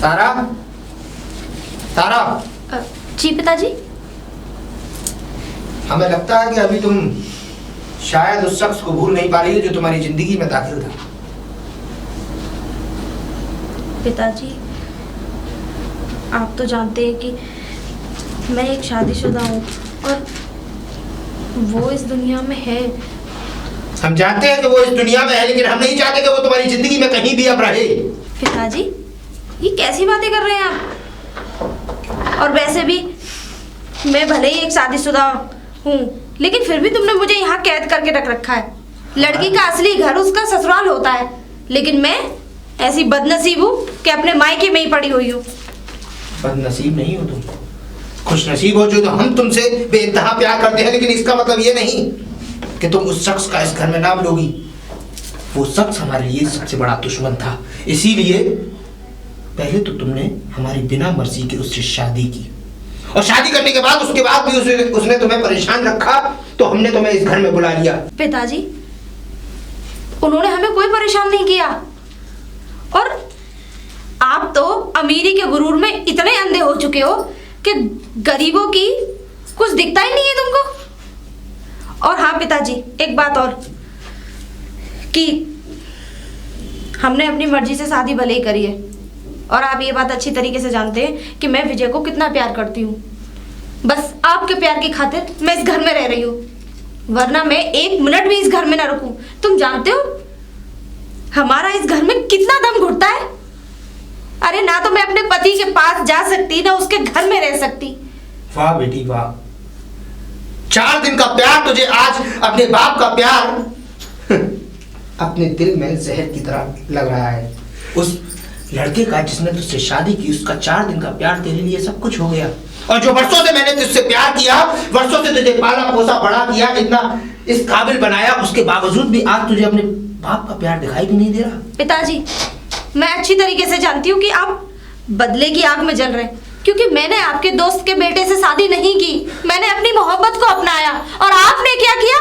तारा, तारा। जी पिताजी। हमें लगता है कि अभी तुम शायद उस शख्स को भूल नहीं पा रही हो जो तुम्हारी जिंदगी में दाखिल था। पिताजी, आप तो जानते हैं कि मैं एक शादीशुदा हूँ और वो इस दुनिया में है। हम जानते हैं कि वो इस दुनिया में है, लेकिन हम नहीं चाहते कि वो तुम्हारी जिंदगी में कहीं भी अब रहे। पिताजी, ये कैसी बातें कर रहे हैं आप? और वैसे भी मैं भले ही एक शादीशुदा हूँ, लेकिन फिर भी तुमने मुझे यहाँ कैद करके रख रखा है। लड़की का असली घर उसका ससुराल होता है, लेकिन मैं ऐसी बदनसीब हूँ कि अपने मायके में ही पड़ी हुई हूँ। बदनसीब नहीं हो तुम, खुशनसीब हो जो तो हम तुमसे बेइंतहा प्यार करते हैं, लेकिन इसका मतलब ये नहीं कि तुम उस शख्स का इस घर में नाम लोगी। वो शख्स हमारे लिए सबसे बड़ा दुश्मन था, इसीलिए पहले तो तुमने हमारी बिना मर्जी के उससे शादी की, और शादी करने के बाद उसके बाद भी उसने तुम्हें परेशान रखा, तो हमने तुम्हें इस घर में बुला लिया। पिताजी, उन्होंने हमें कोई परेशान नहीं किया, और आप तो अमीरी के गुरूर में इतने अंधे हो चुके हो कि गरीबों की कुछ दिखता ही नहीं है तुमको। और हाँ पिताजी, एक बात और, कि हमने अपनी मर्जी से शादी भले ही करी है, और आप ये बात अच्छी तरीके से जानते हैं कि मैं विजय को कितना प्यार करती हूँ। बस आपके प्यार की खातिर मैं इस घर में रह रही हूँ, वरना मैं एक मिनट भी इस घर में ना रुकूं। तुम जानते हो हमारा इस घर में कितना दम घुटता है। अरे ना तो मैं अपने पति के पास जा सकती, ना उसके घर में रह सकती। वाह बेटी वाह, 4 दिन का प्यार तुझे आज अपने बाप का प्यार अपने दिल में जहर की तरह लग रहा है। उस लड़के का जिसने तुझसे शादी की, उसका 4 दिन का प्यार तेरे लिए सब कुछ हो गया, और जो वर्षों से मैंने तुझसे प्यार किया, वर्षों से तुझे पाला पोसा बड़ा किया, इतना इस काबिल बनाया, उसके बावजूद भी आज तुझे अपने बाप का प्यार दिखाई भी नहीं दे रहा। पिताजी, मैं अच्छी तरीके से जानती हूँ कि आप बदले की आग में जल रहे हैं, क्योंकि मैंने आपके दोस्त के बेटे से शादी नहीं की, मैंने अपनी मोहब्बत को अपनाया। और आपने क्या किया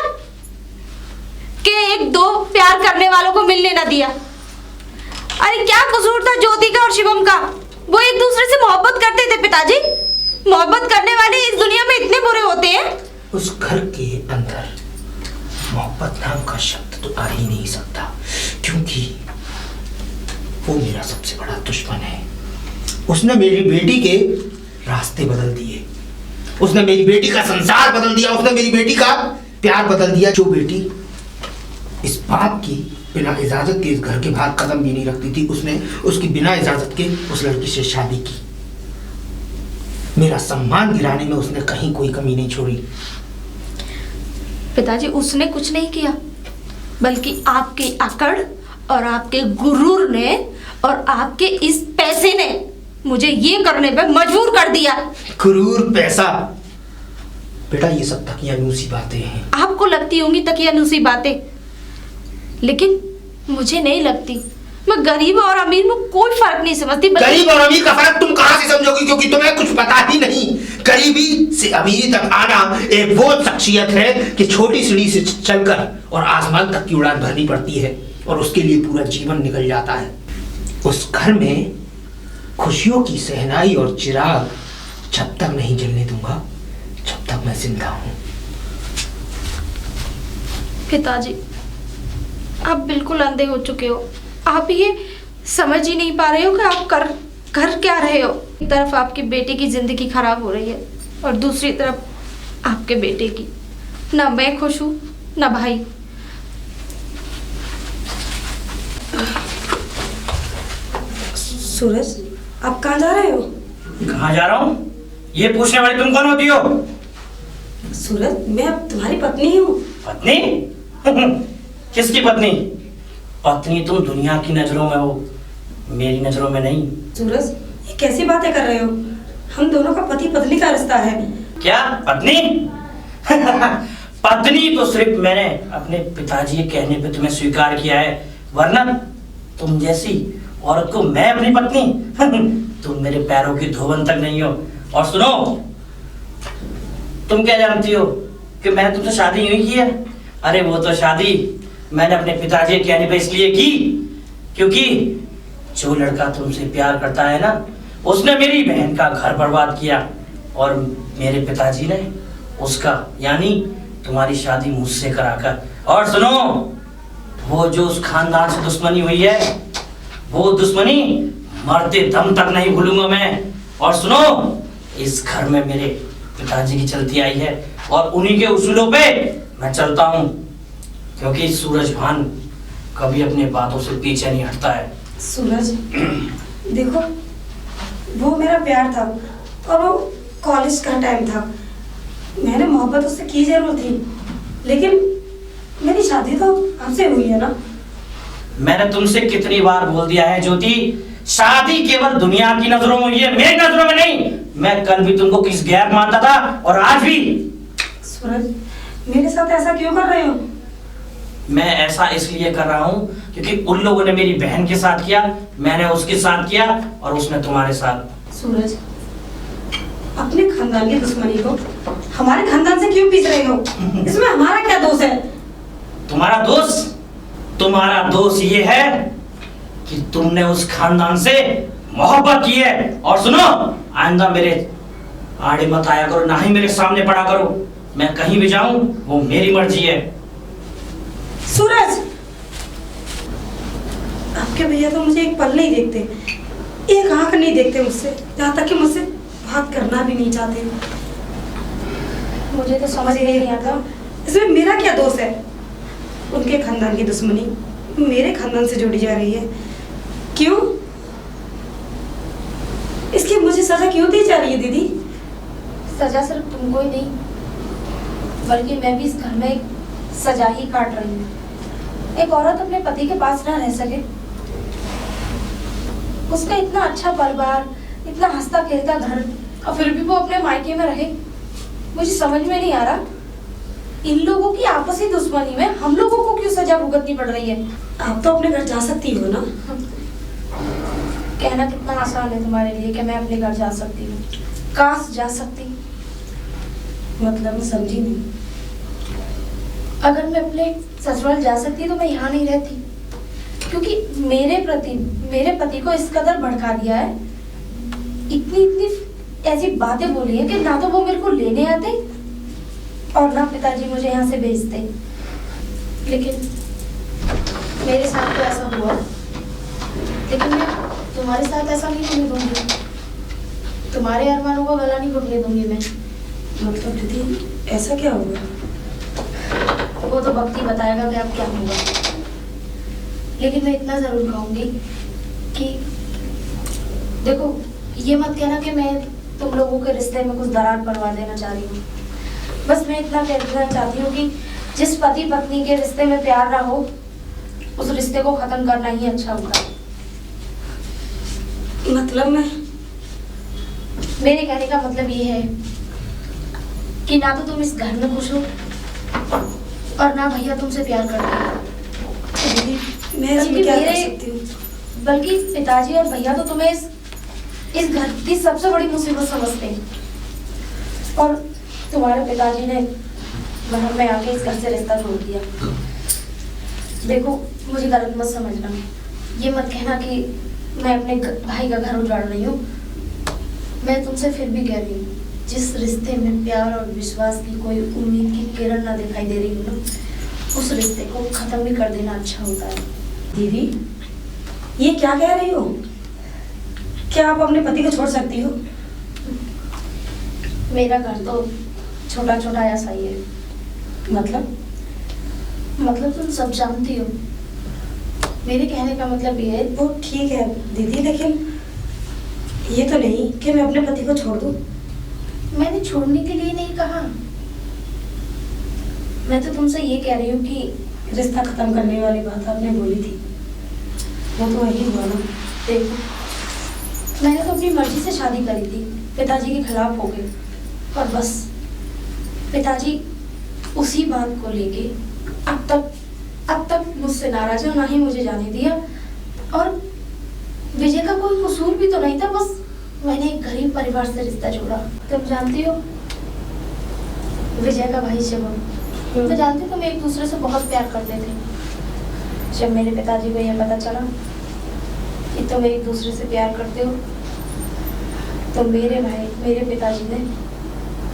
कि 1-2 प्यार करने वालों को मिलने ना दिया। अरे क्या कसूर था ज्योति का और शिवम का? वो एक दूसरे से मोहब्बत करते थे पिताजी। मोहब्बत करने वाले इस दुनिया में इतने बुरे होते हैं? उस घर के अंदर मोहब्बत नाम का शब्द तो आ ही नहीं सकता, क्योंकि वो मेरा सबसे बड़ा दुश्मन है। उसने मेरी बेटी के रास्ते बदल दिए, उसने मेरी बेटी का संसार बदल दिया, उसने मेरी बेटी का प्यार बदल दिया। जो बेटी इस बाप की बिना इजाजत के इस घर के बाहर कदम भी नहीं रखती थी, उसने उसकी बिना इजाजत के उस लड़की से शादी की। मेरा सम्मान गिराने में उसने कहीं कोई कमी नहीं छोड़ी। पिताजी, उसने कुछ नहीं किया, बल्कि आपकी अकड़ और आपके गुरूर ने और आपके इस पैसे ने मुझे ये करने पे मजबूर कर दिया। गुरूर, पैसा, बेटा ये सब तकियानूसी बातें हैं। आपको लगती होंगी तकियानूसी बातें, लेकिन मुझे नहीं लगती। मैं गरीब और अमीर में कोई फर्क नहीं समझती। गरीब और अमीर का फर्क तुम कहां से समझोगी, क्योंकि तुम्हें कुछ पता ही नहीं। गरीबी से अमीरी तक आना एक वो शख्सियत है कि छोटी सीढ़ी से चलकर और आसमान तक की उड़ान भरनी पड़ती है, और उसके लिए पूरा जीवन निकल जाता है। उस घर में खुशियों की सहनाई और चिराग जब तक नहीं जलने दूंगा, जब तक मैं जिंदा हूं। पिताजी, आप बिल्कुल अंधे हो चुके हो। आप ये समझ ही नहीं पा रहे हो कि आप कर क्या रहे हो। एक तरफ आपकी बेटी की जिंदगी खराब हो रही है, और दूसरी तरफ आपके बेटे की। ना मैं खुश हूँ, ना भाई। सूरज, आप कहाँ जा रहे हो? कहाँ जा रहा हूँ? ये पूछने वाली तुम कौन होती हो? सूरज, मैं अब तुम्हारी पत्नी हूँ। पत्नी? किसकी पत्नी? पत्नी तुम दुनिया की नजरों में हो, मेरी नजरों में नहीं। सूरज, ये कैसी बातें कर रहे हो? हम दोनों का पति पत्नी का रिश्ता है। क्या पत्नी? पत्नी तो सिर्फ मैंने अपने पिताजी के कहने पे तुम्हें स्वीकार किया है, वरना तुम जैसी औरत को मैं अपनी पत्नी तुम मेरे पैरों की धोबन तक नहीं हो। और सुनो, तुम क्या जानती हो कि मैंने तुमसे शादी यूं ही की है? अरे वो तो शादी मैंने अपने पिताजी के कहने पे इसलिए की क्योंकि जो लड़का तुमसे प्यार करता है ना, उसने मेरी बहन का घर बर्बाद किया और मेरे पिताजी ने उसका यानी तुम्हारी शादी मुझसे कराकर। और सुनो, वो जो उस खानदान से दुश्मनी हुई है, वो दुश्मनी मरते दम तक नहीं भूलूंगा मैं। और सुनो, इस घर में मेरे पिताजी की चलती आई है और उन्हीं के उसूलों पे मैं चलता हूँ, क्योंकि सूरजभान कभी अपने बातों से पीछे नहीं हटता है। सूरज, देखो, वो मेरा प्यार था और वो कॉलेज का टाइम था। मैंने मोहब्बत उससे की जरूर थी, लेकिन मेरी शादी तो आपसे हुई है ना। मैंने तुमसे कितनी बार बोल दिया है ज्योति, शादी केवल दुनिया की नजरों में हुई है, मेरी नजरों में नहीं। मैं कल भी तुमको किस गैर मानता था और आज भी। सूरज, मेरे साथ ऐसा क्यों कर रहे हो? मैं ऐसा इसलिए कर रहा हूँ क्योंकि उन लोगों ने मेरी बहन के साथ किया, मैंने उसके साथ किया और उसने तुम्हारे साथ। सूरज, अपने खानदान की दुश्मनी को हमारे खानदान से क्यों पीस रहे हो? इसमें हमारा क्या दोष है? तुम्हारा दोष ये है कि तुमने उस खानदान से मोहब्बत की है। और सुनो, आइंदा मेरे आड़े मत आया करो, ना ही मेरे सामने पड़ा करो। मैं कहीं भी जाऊं वो मेरी मर्जी है। सूरज, आपके भैया तो मुझे एक पल नहीं देखते, एक आंख नहीं देखते मुझसे, यहाँ तक कि मुझसे बात करना भी नहीं चाहते। मुझे तो समझ ही नहीं आता इसमें मेरा क्या दोष है? उनके खानदान की दुश्मनी मेरे खानदान से जोड़ी जा रही है। क्यों? इसकी मुझे सजा क्यों दी जा रही है दीदी? सजा सिर्फ तुमको ही नहीं, बल्कि मैं भी इस घर में एक सजा ही काट रही हूँ। एक औरत अपने पति के पास ना रह सके, उसका इतना अच्छा परिवार, इतना हंसता खेलता घर, और फिर भी वो अपने मायके में रहे। मुझे समझ में नहीं आ रहा, इन लोगों की आपसी दुश्मनी में हम लोगों को क्यों सजा भुगतनी पड़ रही है? आप तो अपने घर जा सकती हो ना। कहना कितना आसान है तुम्हारे लिए कि मैं अपने घर जा सकती हूँ। काश जा सकती। मतलब मैं समझी नहीं। अगर मैं अपने ससुराल जा सकती तो मैं यहाँ नहीं रहती, क्योंकि मेरे पति को इस कदर भड़का दिया है, इतनी ऐसी बातें बोली है कि ना तो वो मेरे को लेने आते और ना पिताजी मुझे यहाँ से भेजते। लेकिन मेरे साथ तो ऐसा हुआ, लेकिन मैं तुम्हारे साथ ऐसा नहीं होने दूंगी। तुम्हारे अरमानों को गला नहीं घुटने दूंगी मैं। मतलब दीदी, ऐसा क्या होगा? वो तो वक्त ही बताएगा कि अब क्या होगा। लेकिन मैं इतना जरूर कहूंगी कि देखो, ये मत कहना कि मैं तुम लोगों के रिश्ते में कुछ दरार पड़वा देना चाह रही हूँ। बस मैं इतना कहना चाहती हूँ कि जिस पति पत्नी के रिश्ते में प्यार ना हो, उस रिश्ते को खत्म करना ही अच्छा होगा। मतलब मेरे कहने का मतलब ये है कि ना तो तुम इस घर में खुश हो और ना भैया तुमसे प्यार करते हैं। दीदी, मैं इसमें क्या कर सकती हूँ? बल्कि पिताजी और भैया तो तुम्हें इस घर की सबसे बड़ी मुसीबत समझते हैं, और तुम्हारे पिताजी ने घर में आके इस घर से रिश्ता जोड़ दिया। देखो, मुझे गलत मत समझना, ये मत कहना कि मैं अपने भाई का घर उजाड़ रही हूँ। मैं तुमसे फिर भी कह रही हूँ, जिस रिश्ते में प्यार और विश्वास की कोई उम्मीद की किरण ना दिखाई दे रही हो ना, उस रिश्ते को खत्म भी कर देना अच्छा होता है। दीदी, ये क्या कह रही हो? क्या आप अपने पति को छोड़ सकती हो? मेरा घर तो छोटा छोटा ऐसा ही है। मतलब तुम सब जानती हो। मेरे कहने का मतलब ये है। वो ठीक है दीदी, लेकिन ये तो नहीं कि मैं अपने पति को छोड़ दूं। मैंने छोड़ने के लिए नहीं कहा, मैं तो तुमसे ये कह रही हूँ कि रिश्ता खत्म करने वाली बात आपने बोली थी, वो तो वही हुआ ना। देखो, मैंने तो अपनी मर्जी से शादी करी थी, पिताजी के खिलाफ हो गए, और बस पिताजी उसी बात को लेके अब तक मुझसे नाराज है, ना ही मुझे जाने दिया। और विजय का कोई कसूर भी तो नहीं था, बस मैंने एक गरीब परिवार से रिश्ता जोड़ा। तुम जानती हो विजय का भाई शिवम, मैं जानती हूँ तुम एक दूसरे से बहुत प्यार करते थे। जब मेरे पिताजी को यह पता चला कि तुम एक दूसरे से प्यार करते हो, तो मेरे भाई, मेरे पिताजी ने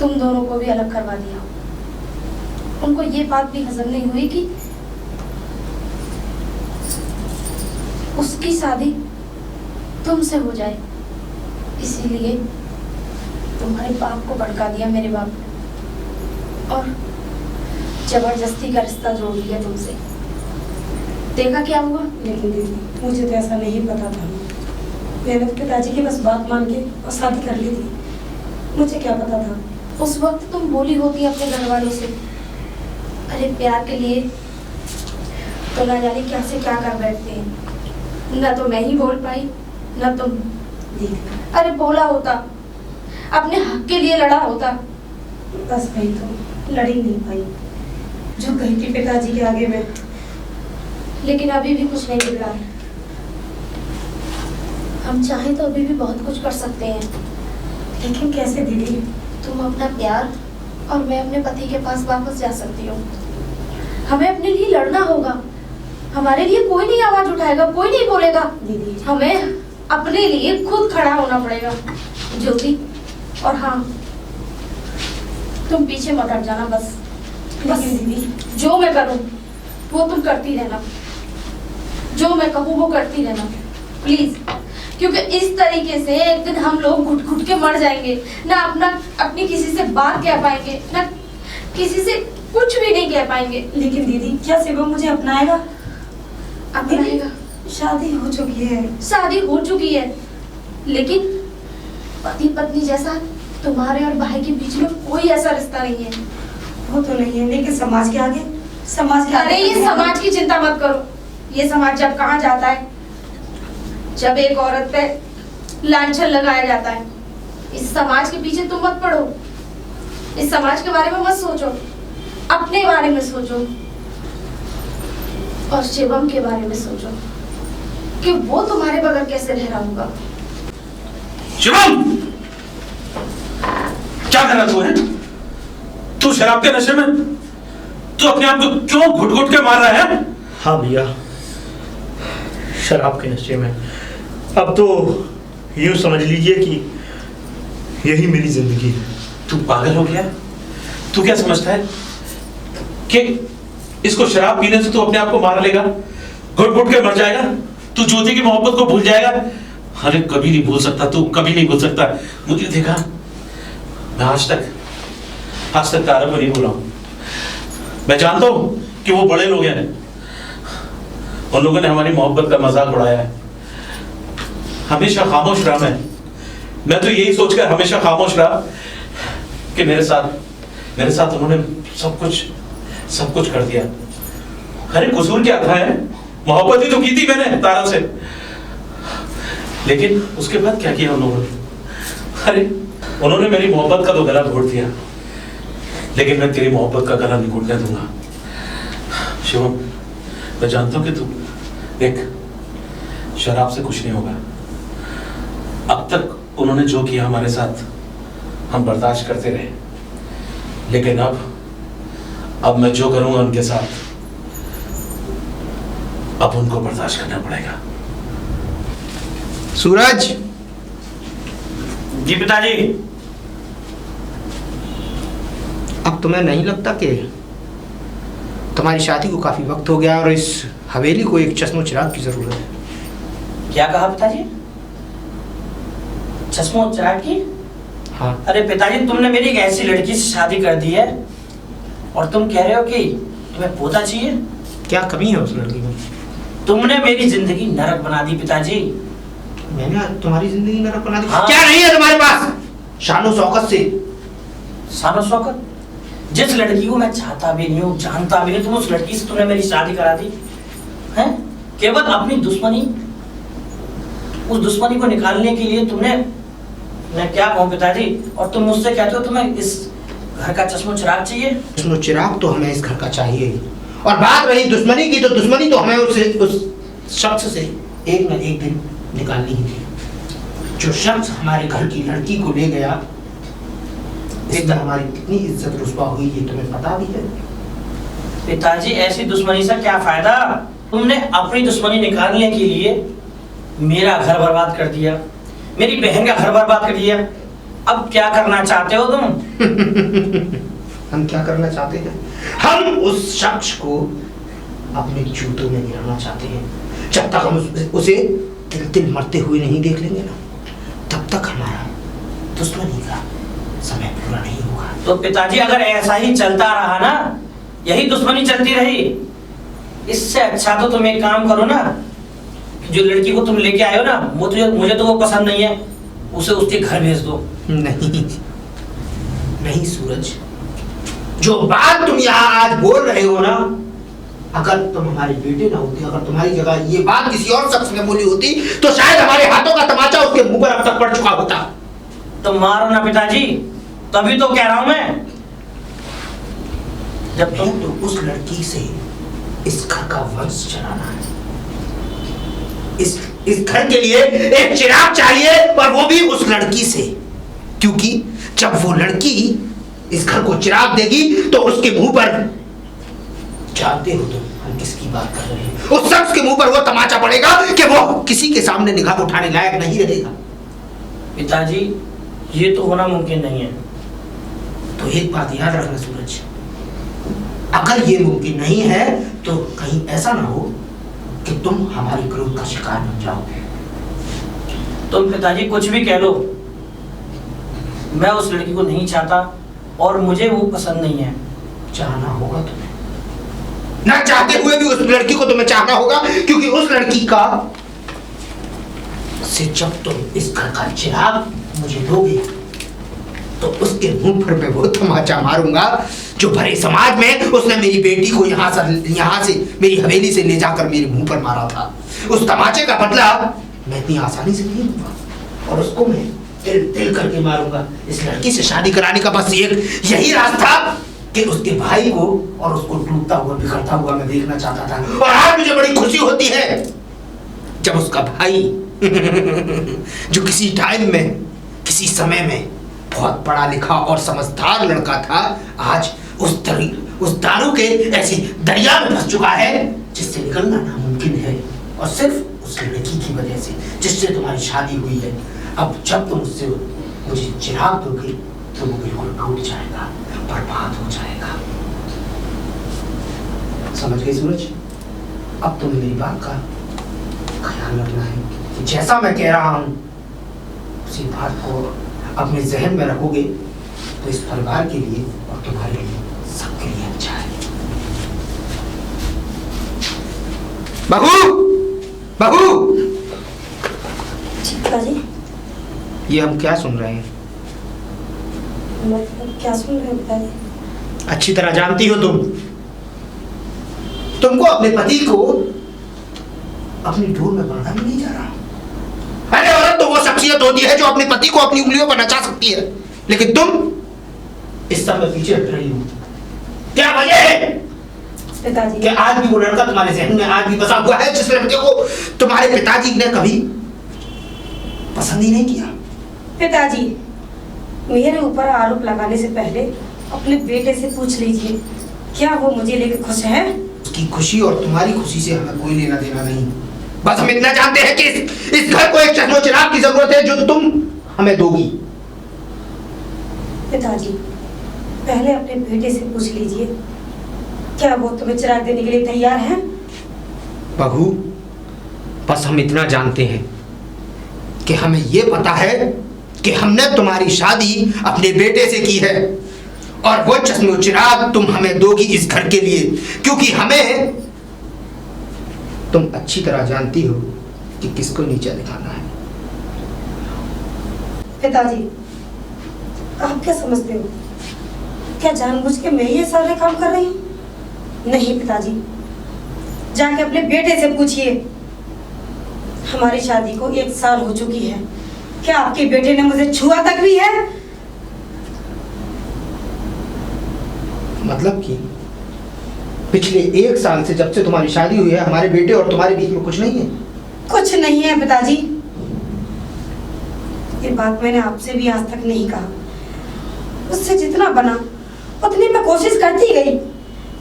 तुम दोनों को भी अलग करवा दिया। उनको ये बात भी हजम नहीं हुई कि उसकी शादी तुमसे हो जाए, इसीलिए तुम्हारे बाप को भड़का दिया मेरे बाप ने, और जबरदस्ती का रिश्ता जोड़ लिया तुमसे। देखा क्या हुआ? लेकिन दीदी मुझे तो ऐसा नहीं पता था। मैंने तो पिताजी की बस बात मान के और शादी कर ली थी, मुझे क्या पता था। उस वक्त तुम बोली होती अपने घर वालों से, अरे प्यार के लिए तो ना जाने क्या से क्या कर बैठते हैं। ना तो मैं ही बोल पाई, ना तुम। दीदी अरे बोला होता, अपने हक के लिए लड़ा होता। बस भाई तो लड़ ही नहीं पाई, जो गई थी पिताजी के आगे में। लेकिन अभी भी कुछ नहीं बिगड़ा है। हम चाहें तो अभी भी बहुत कुछ कर सकते हैं। लेकिन कैसे दीदी? तुम अपना प्यार और मैं अपने पति के पास वापस जा सकती हूँ। हमें अपने लिए लड़ना होगा। हमारे लिए कोई नहीं आवाज उठाएगा, कोई नहीं बोलेगा। दीदी हमें अपने लिए खुद खड़ा होना पड़ेगा ज्योति। और हाँ, तुम पीछे मत हट जाना बस। लेकिन दीदी जो मैं करूँ वो तुम करती रहना, जो मैं कहूँ वो करती रहना प्लीज। क्योंकि इस तरीके से एक दिन हम लोग घुट घुट के मर जाएंगे, ना अपनी किसी से बात कह पाएंगे, ना किसी से कुछ भी नहीं कह पाएंगे। लेकिन दीदी क्या शिवम मुझे अपनाएगा? अपनाएगा? शादी हो चुकी है। शादी हो चुकी है, लेकिन पति पत्नी जैसा तुम्हारे और भाई के बीच में कोई ऐसा रिश्ता नहीं है। वो तो नहीं है, लेकिन समाज के आगे अरे ये समाज की चिंता मत करो। ये समाज जब कहाँ जाता है, जब एक औरत पे लांछन लगाया जाता है। इस समाज के पीछे तुम मत पड़ो, इस समाज के बारे में मत सोचो, अपने बारे में सोचो और शिवम के बारे में सोचो कि वो तुम्हारे बगैर कैसे रह रहा होगा। शिवम, क्या कर रहा तू है? तू शराब के नशे में तू अपने आप को क्यों घुट घुट के मार रहा है? हाँ भैया, शराब के नशे में। अब तो यूं समझ लीजिए कि यही मेरी जिंदगी है। तू पागल हो गया? तू क्या समझता है कि इसको शराब पीने से तू अपने आप को मार लेगा, घुट घुट के मर जाएगा, तू ज्योति की मोहब्बत को भूल जाएगा? अरे कभी नहीं भूल सकता, तू कभी नहीं भूल सकता। मुझे देखा, मैं आज तक तारा को नहीं भूला हूं। मैं जानता हूं कि वो बड़े लोग हैं, उन लोगों ने हमारी मोहब्बत का मजाक उड़ाया है, हमेशा खामोश रहा। मैं तो यही सोचकर हमेशा खामोश रहा कि मेरे साथ उन्होंने सब कुछ कर दिया। अरे कसूर क्या था है? मोहब्बत ही तो की थी मैंने तारा से। लेकिन उसके बाद क्या किया उन्होंने? अरे उन्होंने मेरी मोहब्बत का तो गला घोट दिया, लेकिन मैं तेरी मोहब्बत का गला नहीं घोटने दूंगा। शिवम, मैं जानता हूं कि तू देख, शराब से कुछ नहीं होगा। अब तक उन्होंने जो किया हमारे साथ हम बर्दाश्त करते रहे, लेकिन अब मैं जो करूंगा उनके साथ, अब उनको बर्दाश्त करना पड़ेगा। सूरज। जी पिताजी। अब तुम्हें नहीं लगता कि तुम्हारी शादी को काफी वक्त हो गया और इस हवेली को एक चश्मो चिराग की जरूरत है? क्या कहा पिताजी? चश्मो चिराग की? हाँ। अरे पिताजी, तुमने मेरी एक ऐसी लड़की से शादी कर दी है और तुम कह रहे हो कि तुम्हें पोता चाहिए? क्या कमी है उस लड़की में? तुमने मेरी जिंदगी नरक बना दी पिताजी। मैंने तुम्हारी जिंदगी नरक बना दी? हाँ। क्या नहीं है तुम्हारे पास शानो शौकत से? शानो शौकत? जिस लड़की को मैं चाहता भी नहीं हूँ, जानता भी नहीं, तुम उस लड़की से तुमने मेरी शादी करा दी है? केवल अपनी दुश्मनी, उस दुश्मनी को निकालने के लिए तुमने, मैं क्या कहूँ पिताजी, और तुम मुझसे कहते हो तुम्हें इस घर का चश्मो चिराग चाहिए? चश्मो चिराग तो हमें इस घर का चाहिए ही। और बात रही दुश्मनी की, तो दुश्मनी तो हमें उस शख्स से एक न एक दिन निकालनी ही थी। जो शख्स हमारे घर की लड़की को ले गया, इससे हमारी कितनी इज्जत रुस्वा हुई ये तुम्हें पता भी है? पिताजी, ऐसी दुश्मनी से क्या फायदा? तुमने अपनी दुश्मनी निकालने के लिए मेरा घर बर्बाद कर दिया, मेरी बहन का घर बर्बाद कर दिया। अब क्या करना चाहते हो तुम? हम क्या करना चाहते हैं? हम उस शख्स को अपने जूतों में गिराना चाहते हैं। जब तक हम उसे तिल तिल मरते हुए नहीं देख लेंगे ना, तब तक हमारा दुश्मनी का समय पूरा नहीं होगा। तो पिताजी अगर ऐसा ही चलता रहा ना, यही दुश्मनी चलती रही, इससे अच्छा तो तुम एक काम करो ना, जो लड़की को तुम लेके आए हो ना, मुझे तो वो पसंद नहीं है, उसे उसके घर भेज दो। नहीं नहीं सूरज, जो बात तुम यहाँ आज बोल रहे हो ना, अगर तुम हमारे बेटे ना होते, अगर तुम्हारी जगह ये बात किसी और शख्स ने बोली होती, तो शायद हमारे हाथों का तमाचा उसके मुंह पर अब तक पड़ चुका होता। तो मारो ना पिताजी, तभी तो कह रहा हूं मैं। जब तुम तो उस लड़की से इस घर का वंश चलाना है। इस घर के लिए एक चिराग चाहिए, और वो भी उस लड़की से, क्योंकि जब वो लड़की इस घर को चिराग देगी तो उसके मुंह पर, जानते हो तुम हम किसकी बात कर रहे हैं, उस शख्स के मुंह पर वो तमाचा पड़ेगा कि वो किसी के सामने निगाह उठाने लायक नहीं रहेगा। पिताजी ये तो होना मुमकिन नहीं है। तो एक बात याद रखना सूरज, अगर ये मुमकिन नहीं है तो कहीं ऐसा ना हो कि तुम हमारी क्रोध का शिकार बन जाओ। तुम पिताजी कुछ भी कह लो, मैं उस लड़की को नहीं चाहता और मुझे वो पसंद नहीं है। चाहना होगा तुम्हें, ना चाहते हुए भी उस लड़की को तुम्हें चाहना होगा, क्योंकि उस लड़की का से जब तुम इस घर का चिराग मुझे दोगे तो उसके मुंह पर मैं वो तमाचा मारूंगा जो भरे समाज में उसने मेरी बेटी को यहाँ से मेरी हवेली से ले जाकर मेरे मुंह पर मारा था। उस तमाचे का बदला मैं इतनी आसानी से नहीं लूंगा, और उसको मैं तिल तिल करके मारूंगा। इस लड़की से शादी कराने का बस यही रास्ता कि उसके भाई को और उसको टूटता हुआ बिखरता हुआ मैं देखना चाहता था, और आज मुझे बड़ी खुशी होती है जब उसका भाई जो किसी टाइम में, किसी समय में बहुत पढ़ा लिखा और समझदार लड़का था, आज उस दारू के ऐसी दरिया में फंस चुका है जिससे निकलना नामुमकिन है, और सिर्फ उस लड़की की वजह से जिससे तुम्हारी शादी हुई है। अब जब तुम उससे मुझे चिराग दोगे तो वो बिल्कुल टूट जाएगा, बर्बाद हो जाएगा। समझ गई सूरज? अब तुम्हें मेरी बात का ख्याल रखना है कि जैसा मैं कह रहा हूं उसी बात को अपने जहन में रखोगे तो इस परिवार के लिए और तुम्हारे लिए, सबके लिए अच्छा है। बहू, बहू, जी पिताजी। ये हम क्या सुन रहे हैं? मतलब क्या सुन रहे हैं पिताजी? अच्छी तरह जानती हो तुमको अपने पति को अपनी डोर में बांधा भी नहीं जा रहा। अरे औरत तो वो शख्सियत होती है जो अपने पति को अपनी उंगलियों पर नचा सकती है, लेकिन तुम इस समय पीछे हट रही हो। क्या वजह है पिताजी? कि आज भी वो लड़का तुम्हारे जहन में आज भी बसा हुआ है जिस लड़के को तुम्हारे पिताजी ने कभी पसंद ही नहीं किया। पिताजी, मेरे ऊपर आरोप लगाने से पहले अपने बेटे से पूछ लीजिए, क्या वो मुझे लेकर खुश है? उसकी खुशी और तुम्हारी खुशी से हमें कोई लेना देना नहीं। बस हम इतना जानते हैं कि इस घर को एक चश्मो-चिराग की जरूरत है जो तुम हमें दोगी। पिताजी, पहले अपने बेटे से पूछ लीजिए, क्या वो तुम्हें चिराग देने के लिए तैयार है? बहू, बस हम इतना जानते हैं कि हमें ये पता है कि हमने तुम्हारी शादी अपने बेटे से की है, और वो चश्मो-चिराग तुम हमें दोगी इस घर के लिए, क्योंकि हमें तुम अच्छी तरह जानती हो कि किसको नीचा दिखाना है। पिताजी, आप क्या समझते हो? क्या जानबूझ के मैं ये सारे काम कर रही हूँ? नहीं पिताजी, जाके अपने बेटे से पूछिए। हमारी शादी को 1 साल हो चुकी है, क्या आपके बेटे ने मुझे छुआ तक भी है? मतलब कि पिछले 1 साल से जब से तुम्हारी शादी हुई है हमारे बेटे और तुम्हारे बीच में कुछ नहीं है? कुछ नहीं है पिताजी। ये बात मैंने आपसे भी आज तक नहीं कहा। उससे जितना बना उतनी मैं कोशिश करती गई,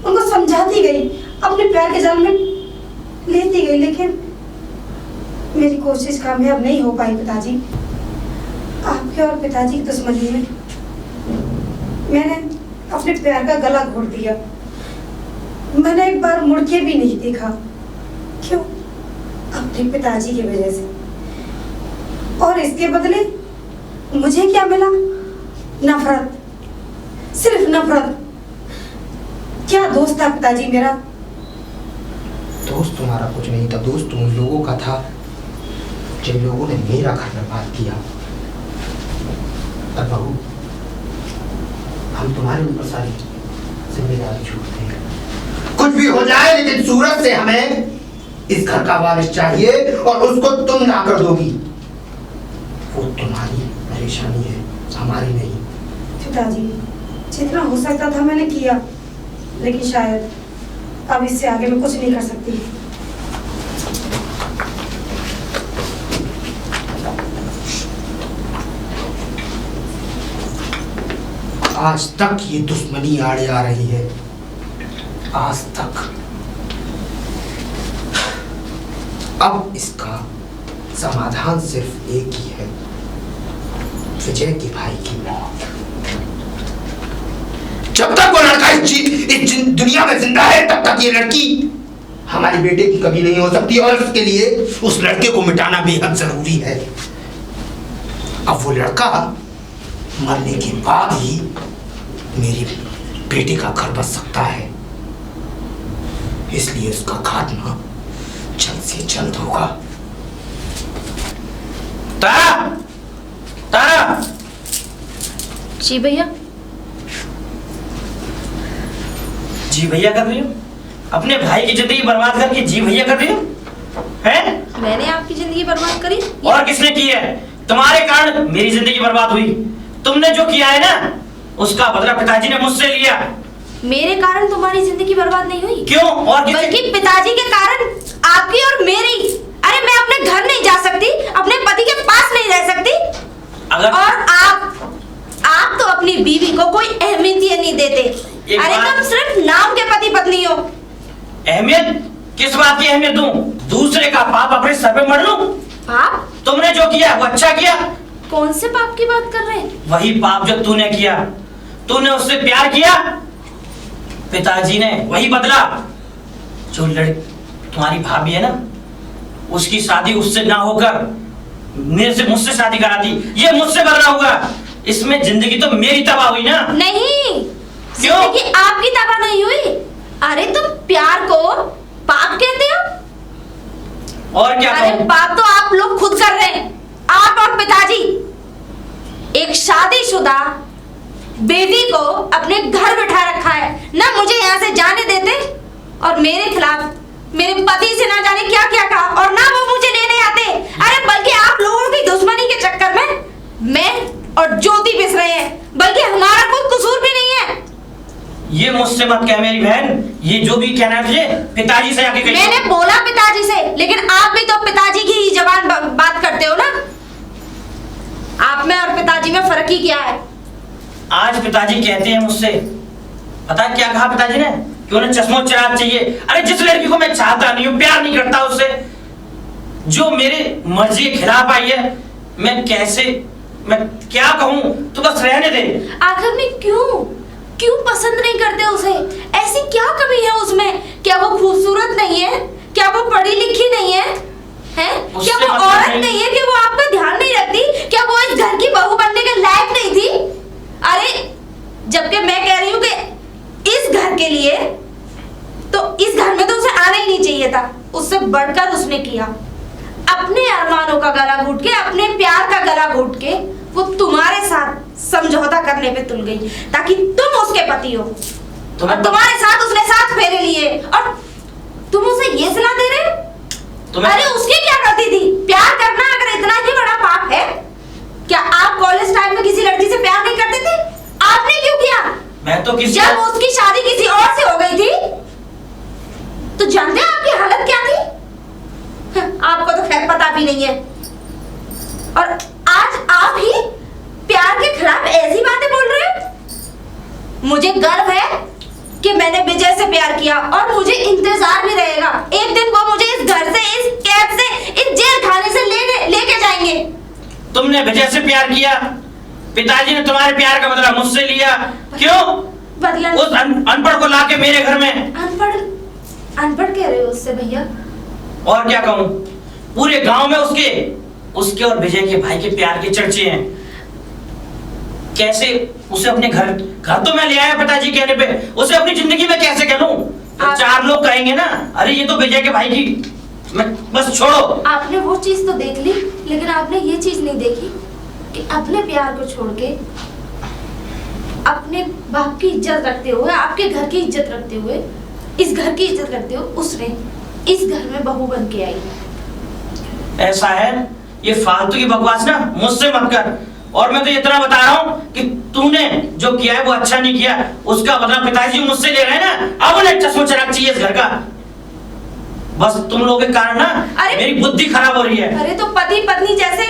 उनको समझाती गई, अपने प्यार के जाल में लेती गई, लेकिन मेरी कोशिश कामयाब नहीं हो पाई पिताजी। आपके और पिताजी की दुश्मनी में मैंने अपने प्यार का गला घोट दिया। मैंने एक बार मुड़ के भी नहीं देखा। क्यों? अपने पिताजी की वजह से। और इसके बदले मुझे क्या मिला? नफरत, सिर्फ नफरत। क्या दोस्त था पिताजी मेरा? दोस्त तुम्हारा कुछ नहीं था, दोस्त उन लोगों का था जिन लोगों ने मेरा घर बर्बाद किया। और बहू, हम तुम्हारे ऊपर सारी जिम्मेदारी छोड़ते हैं। कुछ भी हो जाए, लेकिन सूरज से हमें इस घर का वारिस चाहिए, और उसको तुम ना कर दोगी। वो तुम्हारी परेशानी है, हमारी नहीं। पिताजी, जितना हो सकता था मैंने किया, लेकिन शायद अब इससे आगे मैं कुछ नहीं कर सकती। आज तक ये दुश्मनी आड़े आ रही है, आज तक। अब इसका समाधान सिर्फ एक ही है, विजय के भाई की मौत। जब तक वो लड़का इस दुनिया में जिंदा है, तब तक ये लड़की हमारे बेटे की कभी नहीं हो सकती, और उसके लिए उस लड़के को मिटाना बेहद जरूरी है। अब वो लड़का मरने के बाद ही मेरी बेटे का घर बच सकता है, इसलिए उसका खात्मा जल्द से जल्द होगा। तारा, तारा। जी भैया। जी भैया कर रही हो? अपने भाई की जिंदगी बर्बाद करके जी भैया कर रही हो? हैं? मैंने आपकी जिंदगी बर्बाद करी? और किसने की है? तुम्हारे कारण मेरी जिंदगी बर्बाद हुई। तुमने जो किया है ना, उसका बदला पिताजी ने मुझसे लिया। मेरे कारण तुम्हारी जिंदगी बर्बाद नहीं हुई। क्यों? और बल्कि पिताजी के कारण आपकी और मेरी। अरे मैं अपने घर नहीं जा सकती, अपने पति के पास नहीं रह सकती। अगर और आप तो अपनी बीवी को कोई अहमियत ही नहीं देते। अरे तुम सिर्फ नाम के पति पत्नी हो। अहमियत? किस बात की अहमियत दूं? दूसरे का पाप अपने सर पे मर लूं? पाप? तुमने जो किया वो अच्छा किया। कौन से पाप की बात कर रहे हैं? वही पाप जो तूने किया। तूने उससे प्यार किया, पिताजी ने वही बदला। जो तुम्हारी भाभी है ना, उसकी शादी उससे ना होकर मुझसे शादी करा दी। ये मुझसे बदला हुआ। इसमें जिंदगी तो मेरी तबाह हुई ना। नहीं, क्यों? जिंदगी आपकी तबाह नहीं हुई। अरे तुम प्यार को पाप कहते हो? और क्या अरे कहूं? पाप तो आप लोग खुद कर रहे हैं, आप और पिताजी। एक शादीशुदा बेटी को अपने घर बिठा रखा है, ना मुझे यहाँ से जाने देते, और मेरे खिलाफ मेरे पति से ना जाने क्या क्या कहा, और ना वो मुझे लेने आते। अरे बल्कि आप लोगों की दुश्मनी के चक्कर में मैं और ज्योति पिस रहे हैं, बल्कि हमारा कोई कसूर भी नहीं है। ये मुझसे मत कह मेरी बहन। ये जो भी कहना है तुझे, पिताजी से आके कहिए। मैंने बोला पिताजी से, लेकिन आप भी तो पिताजी की ही जबान बात करते हो ना। आप में और पिताजी में फर्क ही क्या है? आज पिताजी कहते हैं मुझसे, पता है क्या कहा पिताजी ने? कि उन्हें चश्मो चिराग चाहिए। अरे जिस लड़की को मैं चाहता नहीं हूँ, प्यार नहीं करता उससे, जो मेरे मर्जी के खिलाफ आई है, मैं क्या कहूँ? तो बस रहने दे। आखिर में क्यों पसंद नहीं करते उसे? ऐसी क्या कमी है उसमें? क्या वो खूबसूरत नहीं है? क्या वो पढ़ी लिखी नहीं है? क्या वो औरत नहीं है कि वो आपका ध्यान नहीं रखती? क्या वो इस घर की बहू बनने के लायक नहीं थी? अरे जबकि मैं कह रही हूँ कि इस घर के लिए, तो इस घर में तो उसे आना ही नहीं चाहिए था। उससे बढ़कर उसने किया। अपने अरमानों का गला घोट के, अपने प्यार का गला घोट के वो तुम्हारे साथ समझौता करने पे तुल गई, ताकि तुम उसके पति हो। और तुम्हारे साथ उसने 7 फेरे लिए, और तुम उसे ये सलाह दे रहे हो? अरे उसकी क्या गलती थी? प्यार करना अगर इतना ही बड़ा पाप है, क्या आप कॉलेज टाइम में किसी लड़की से प्यार नहीं करते थे? आपने क्यों किया? मैं तो जब उसकी शादी किसी और से हो गई थी, तो जानते हैं आपकी हालत क्या थी? आपको तो खैर पता भी नहीं है। और आज आप ही प्यार के खिलाफ ऐसी बातें बोल रहे हो। मुझे गर्व है कि मैंने विजय से प्यार किया, और मुझे इंतजार भी रहेगा। एक दिन वो मुझे इस घर से, इस कैद से, इस जेल खाने से तुमने विजय से प्यार किया, पिताजी ने तुम्हारे प्यार का बदला मुझसे लिया। क्यों? बदला उस अनपढ़ को लाके मेरे घर में। अनपढ़ कह रहे हो उससे भैया? और क्या कहूँ, पूरे गांव में उसके और विजय के भाई के प्यार के चर्चे हैं। कैसे उसे अपने घर तो मैं ले आया पिताजी कहने पे, उसे अपनी जिंदगी में कैसे कह लूं? तो चार लोग कहेंगे ना, अरे ये तो विजय के भाई की। मैं बस छोड़ो। आपने वो चीज तो देख ली, लेकिन आपने ये चीज नहीं देखी कि अपने प्यार को छोड़ के अपने बाप की इज्जत रखते हुए, आपके घर की इज्जत रखते हुए, इस घर की इज्जत रखते हुए उसने इस घर में बहू बन के आई। ऐसा है, ये फालतू की बकवास ना मुझसे मत कर। और मैं तो इतना बता रहा हूँ कि तूने जो किया है वो अच्छा नहीं किया, उसका बदला पिताजी मुझसे ले रहे हैं ना। अब उन्हें चश्मा चराग चाहिए इस घर का। बस तुम लोगों के कारण ना मेरी बुद्धि खराब हो रही है। अरे तो पति पत्नी जैसे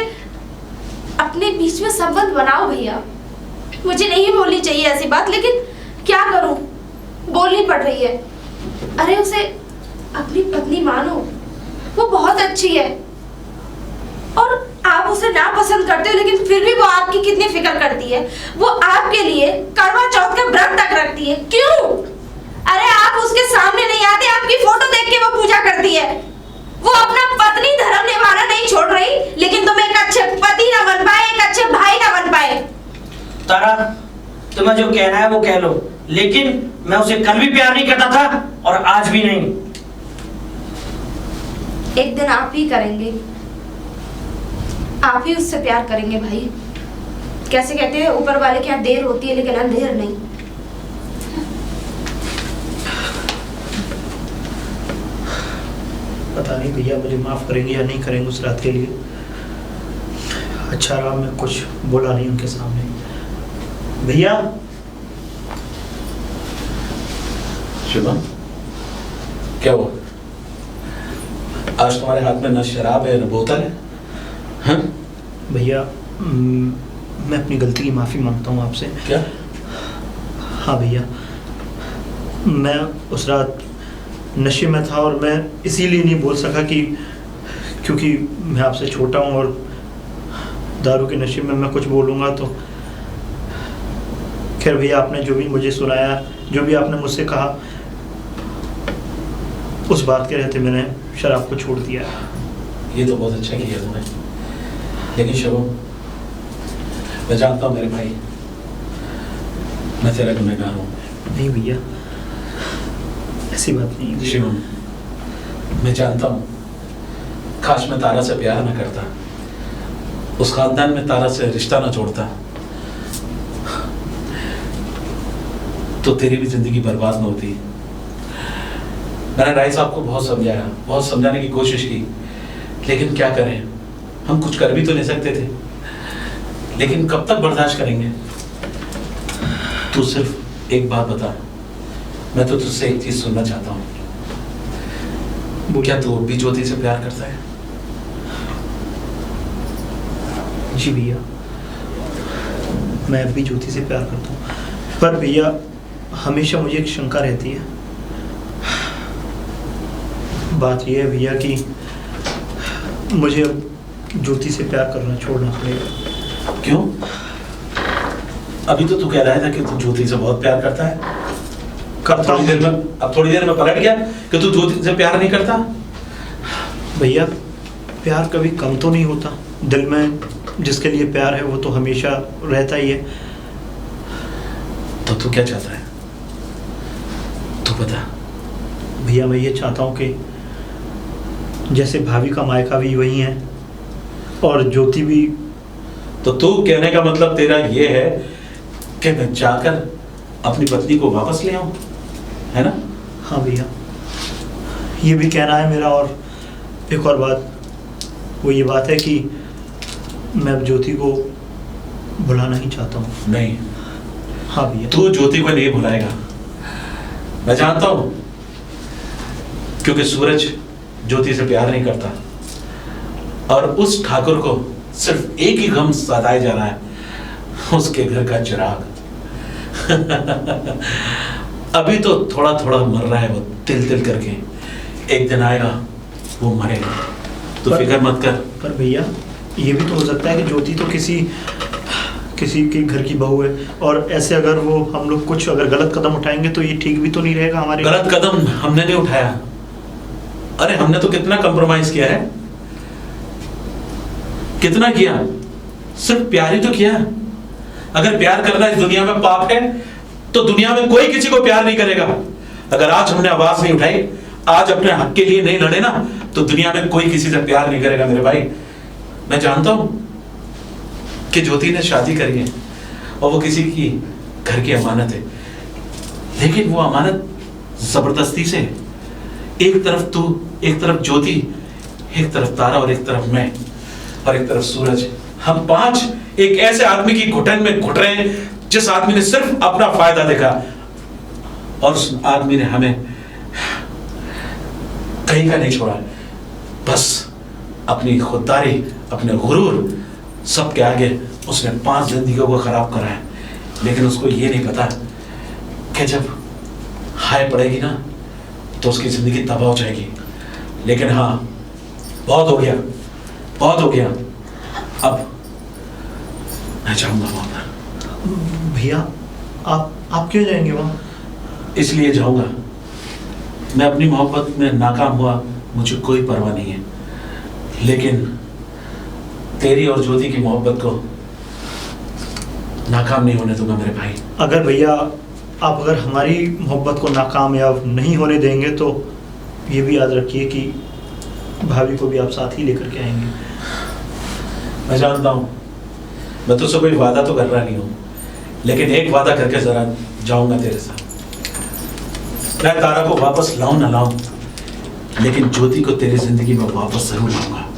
अपने बीच में संबंध बनाओ भैया। मुझे नहीं बोलनी चाहिए ऐसी बात, लेकिन क्या करूं, बोलनी पड़ रही है। अरे उसे अपनी पत्नी मानो, वो बहुत अच्छी है और आप उसे ना पसंद करते हो, लेकिन फिर भी वो आपकी कितनी फिक्र करती है। वो आपके लिए करवा चौथ का व्रत तक रखती है। क्यों? अरे आप उसके सामने नहीं आते, आपकी फोटो देख के वो पूजा करती है। वो अपना पत्नी धर्म निभाना नहीं छोड़ रही, लेकिन तुम एक अच्छे पति ना बन पाए, एक अच्छे भाई ना बन पाए। तारा, तुम्हें जो कहना है वो कह लो, लेकिन मैं उसे कल भी प्यार नहीं करता था और आज भी नहीं। एक दिन आप ही करेंगे, आप ही उससे प्यार करेंगे भाई। कैसे कहते हैं, ऊपर वाले के यहाँ देर होती है लेकिन अंधेर नहीं। पता नहीं भैया मुझे माफ करेंगे या नहीं करेंगे उस रात के लिए। अच्छा रहा मैं कुछ बोला नहीं उनके सामने। भैया। शुभम, क्या हुआ? आज तुम्हारे हाथ में न शराब है न बोतल है। हाँ? भैया मैं अपनी गलती की माफ़ी मांगता हूँ आपसे। क्या? हाँ भैया, मैं उस रात नशे में था और मैं इसीलिए नहीं बोल सका कि क्योंकि मैं आपसे छोटा हूँ और दारू के नशे में मैं कुछ बोलूँगा तो। खैर भैया, आपने जो भी मुझे सुनाया, जो भी आपने मुझसे कहा, उस बात के रहते मैंने शराब को छोड़ दिया। ये तो बहुत अच्छा किया तुमने, लेकिन शुभम, मैं जानता हूँ मेरे भाई, मैं तेरा गुनहगार हूँ। नहीं भैया, ऐसी बात नहीं है। शिवम, मैं जानता हूँ, काश मैं तारा से प्यार न करता, उस खानदान में तारा से रिश्ता न जोड़ता, तो तेरी भी जिंदगी बर्बाद न होती। मैंने राय साहब को बहुत समझाया, बहुत समझाने की कोशिश की, लेकिन क्या करें, हम कुछ कर भी तो नहीं सकते थे। लेकिन कब तक बर्दाश्त करेंगे? तू सिर्फ एक बात बता, मैं तो तुझसे एक चीज सुनना चाहता हूँ। क्या तू भी ज्योति से प्यार करता है? जी भैया, मैं भी ज्योति से प्यार करता हूँ, पर भैया हमेशा मुझे एक शंका रहती है। बात यह है भैया कि मुझे अब ज्योति से प्यार करना छोड़ना पड़ेगा। क्यों? अभी तो तू कह रहा था कि तू ज्योति से बहुत प्यार करता है। अब थोड़ी देर में पलट गया कि तू ज्योति से प्यार नहीं करता। भैया, प्यार कभी कम तो नहीं होता। दिल में जिसके लिए प्यार है वो तो हमेशा रहता ही है। तो तू क्या चाहता है, तू बता। भैया, मैं ये चाहता हूँ कि जैसे भाभी का मायका भी वही है और ज्योति भी। तो तू कहने का मतलब तेरा ये है कि मैं जाकर अपनी पत्नी को वापस ले आऊं, है ना? हाँ भैया, ये भी कहना है मेरा। और एक और बात, वो ये बात है कि मैं अब ज्योति को भुलाना ही चाहता हूँ। नहीं। हाँ भैया। तू ज्योति को नहीं भुलाएगा, मैं जानता हूँ, क्योंकि सूरज ज्योति से प्यार नहीं करता और उस ठाकुर को सिर्फ एक ही गम सताया जा रहा है, उसके घर का चिराग। अभी तो थोड़ा थोड़ा मर रहा है वो, तिल तिल करके। एक दिन आएगा वो मरेगा, तो फिक्र मत कर। पर भैया, ये भी तो हो सकता है कि ज्योति तो किसी के घर की बहू है, और ऐसे अगर वो हम लोग कुछ अगर गलत कदम उठाएंगे तो ये ठीक भी तो नहीं रहेगा हमारे। गलत कदम हमने नहीं उठाया। अरे हमने तो कितना कंप्रोमाइज किया है, कितना किया, सिर्फ प्यार ही तो किया। अगर प्यार करना इस दुनिया में पाप है तो दुनिया में कोई किसी को प्यार नहीं करेगा। अगर आज हमने आवाज नहीं उठाई, आज अपने हक के लिए नहीं लड़े ना, तो दुनिया में कोई किसी से प्यार नहीं करेगा मेरे भाई। मैं जानता हूं कि ज्योति ने शादी करी है और वो किसी की घर की अमानत है, लेकिन वो अमानत जबरदस्ती से है। एक तरफ तू, एक तरफ ज्योति, एक तरफ तारा और एक तरफ मैं और एक तरफ सूरज, हम 5 एक ऐसे आदमी की घुटन में घुट रहे हैं जिस आदमी ने सिर्फ अपना फायदा देखा, और उस आदमी ने हमें कहीं का नहीं छोड़ा, बस अपनी खुददारी, अपने गुरूर सबके आगे उसने 5 जिंदगियों को खराब करा है। लेकिन उसको ये नहीं पता कि जब हाय पड़ेगी ना तो उसकी जिंदगी तबाह हो जाएगी। लेकिन हाँ, बहुत हो गया, बहुत हो गया, अब मैं जाऊंगा वहां पर। भैया आप क्यों जाएंगे वहां? इसलिए जाऊंगा, मैं अपनी मोहब्बत में नाकाम हुआ, मुझे कोई परवाह नहीं है, लेकिन तेरी और ज्योति की मोहब्बत को नाकाम नहीं होने दूंगा मेरे भाई। अगर भैया आप अगर हमारी मोहब्बत को नाकामयाब नहीं होने देंगे तो ये भी याद रखिए कि भाभी को भी आप साथ ही लेकर के आएंगे। मैं जानता हूं, मैं तुझसे कोई वादा तो कर रहा नहीं हूं, लेकिन एक वादा करके जरा जाऊंगा तेरे साथ। मैं तारा को वापस लाऊं ना लाऊं, लेकिन ज्योति को तेरी जिंदगी में वापस जरूर लाऊंगा।